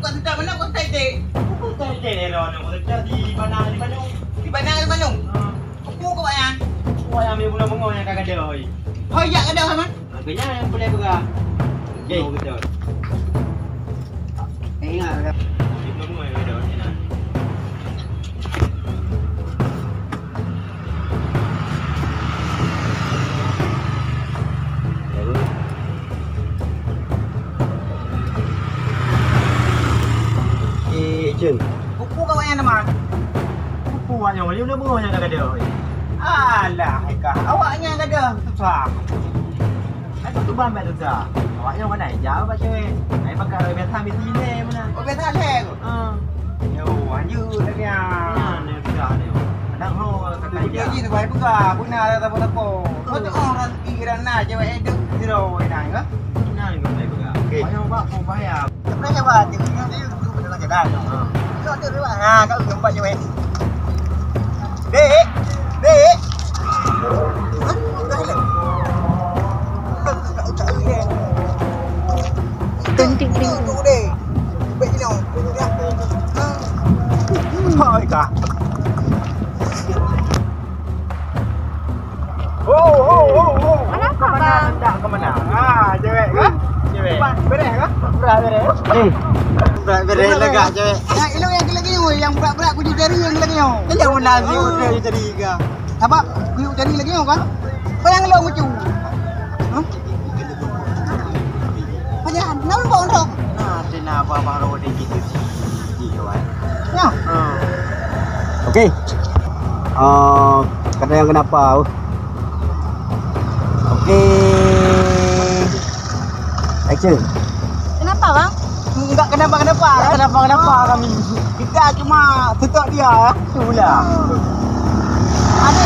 bukan sedap mana kau tadi. Bukan tadi ni lah. Nak kerja di mana di Bandung. Di mana di Bandung? Aku kau bayar. Kau yang ambil bulan bengong yang kagak ada. Oh iya ada mana? Makanya yang boleh berah. Okey. Betul. Ingat ada. Bulan bengong yang ada ni nak. Jen. Buku kau bayar nama? Buku yang boleh bulan bengong yang kagak ada. Alah, Haikal. Awaknya enggak ada. Susah. Aku tu ban mek tu dah. Awaknya mana jauh baca weh. Ai pakai biasa ambil sini mana. Oh, biasa leh. Yo, lanjut lagi ah. Ni dah ni. Ada ho kata Dia ni sebaik buka. Guna dah tapo-tapo. Kau tu orang pikiran nak cewek eduk zero dah ke? Nah, ni boleh buka. Okey. Awaknya buat pun bayar. Sebenarnya buat dia tu betul ke dah. Kau tu buat. Ha, kau jumpa cewek. Dek. Dek. Ting ting. Tu dek. Baik ni. Hai kah. Oh. Kenapa bang? Tak ke mana? Ha, cewek ke? Cewek. Beres ke? Berat beres. Berat beres lega cewek. Yang elok yang lagi yang berat-berat kuju jari yang lagi yo. Jangan mana sih udah jadi ke. Apa? Kuju jari lagi yo kan? Kau yang elok kuju. Hah? Panjang, nampak untuk. Nah, tina apa baru dia gitu. Gitu kan. Ya. Okey. Kata yang kenapa? Okey. Action. Kenapa bang? Enggak kenapa-kenapa kan? Kenapa kami? Kita cuma tutup dia ya. Itulah. Ada.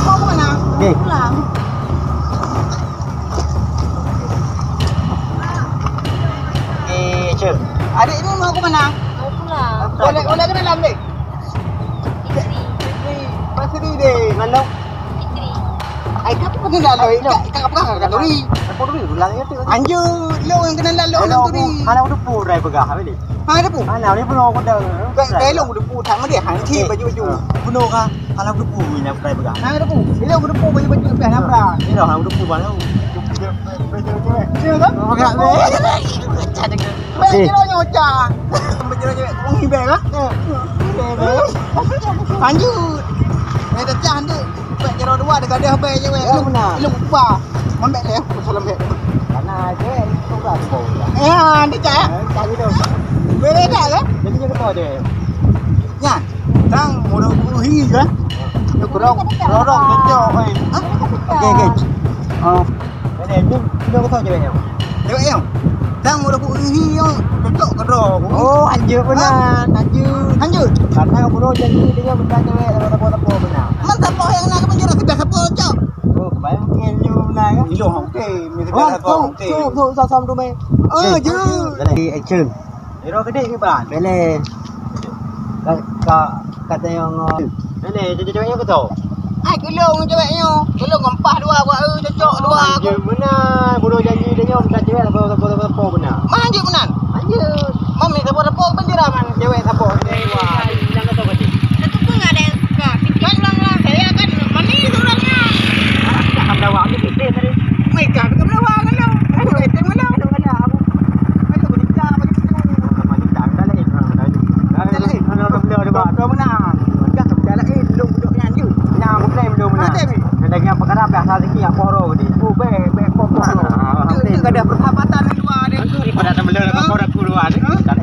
Kau mana? Okey. Pulang. Okey, action. Adik ni mau ke mana? Mau pulang. Boleh ke dalam dek? Fitri. Pasri dek. Mana? Fitri. Ai kau pun dalam. Ikat apa kan duri. Apa dulu ulang ya tu. Anjur, lo yang kena lalu orang duri. Ana udah pura begah apa ni? Ha ada pun. Ana ni pun aku dah. Belok udah pu thang dia hang thi baju-baju. Bunuh kah? Ana udah pura ni apa begah. Ha ada pun. Belok udah pu baju-baju dah nampak. Ni dah ana udah pura mana? Dia kan? Begah ni. Cari ke. Baju nyocah. Baju cewek kong hibel ah. Lanjut. Ni dah cah tu. Baju dua dekat dia habis cewek. Lupa. Mambek leh salam he. Karena cewek tu dah pun. Ya, dia cah. Cari tu. Beda kan? Jadi dia kata dia. Ya. Tang mulu hi kan? Dia kurang kecok oi. Okey. Ini dia kata cewek ni. Cewek yang. Tang mulu hi yang kecok kedok. Oh, anjir benar. Lanjut. Karena aku janji dia bukan cewek apa-apa benar. Mantap kau yang nak penjara sudah siapa cok? Oh, bayang kenyu benar kan? Ilo hongke, mesti dah kau hongke. Tu sama tu mai. Je. Jadi action. Hero gede ke ban? Bele. Kata yang Bele, cewek-ceweknya ke tau? Ai kelong ceweknya. Kelong ngempah dua buat cocok dua. Anjir benar. Bodoh janji dia bukan cewek apa benar. Manjut benar. Anjir. Mami siapa penjara man cewek siapa? Wah, jangan tahu kecil. Tentu pun nggak ada yang suka. Fitri pulang lah. Saya kan mami seorangnya. Cakap dah awak ni kita tadi. Mereka ke belawang kan lo. Aduh, itu mana? Aduh, ada aku. Aduh, berita macam tu. Sama kita dah lain. Dah lain. Kalau benda ada buat. Kau menang. Enggak dah lain belum duduk nyanyi. Yang aku claim belum benar. Lagi yang perkara biasa lagi yang poro ni. Be poro. Itu ada persahabatan di luar dia. Pada teman-teman apa poro keluar. Tak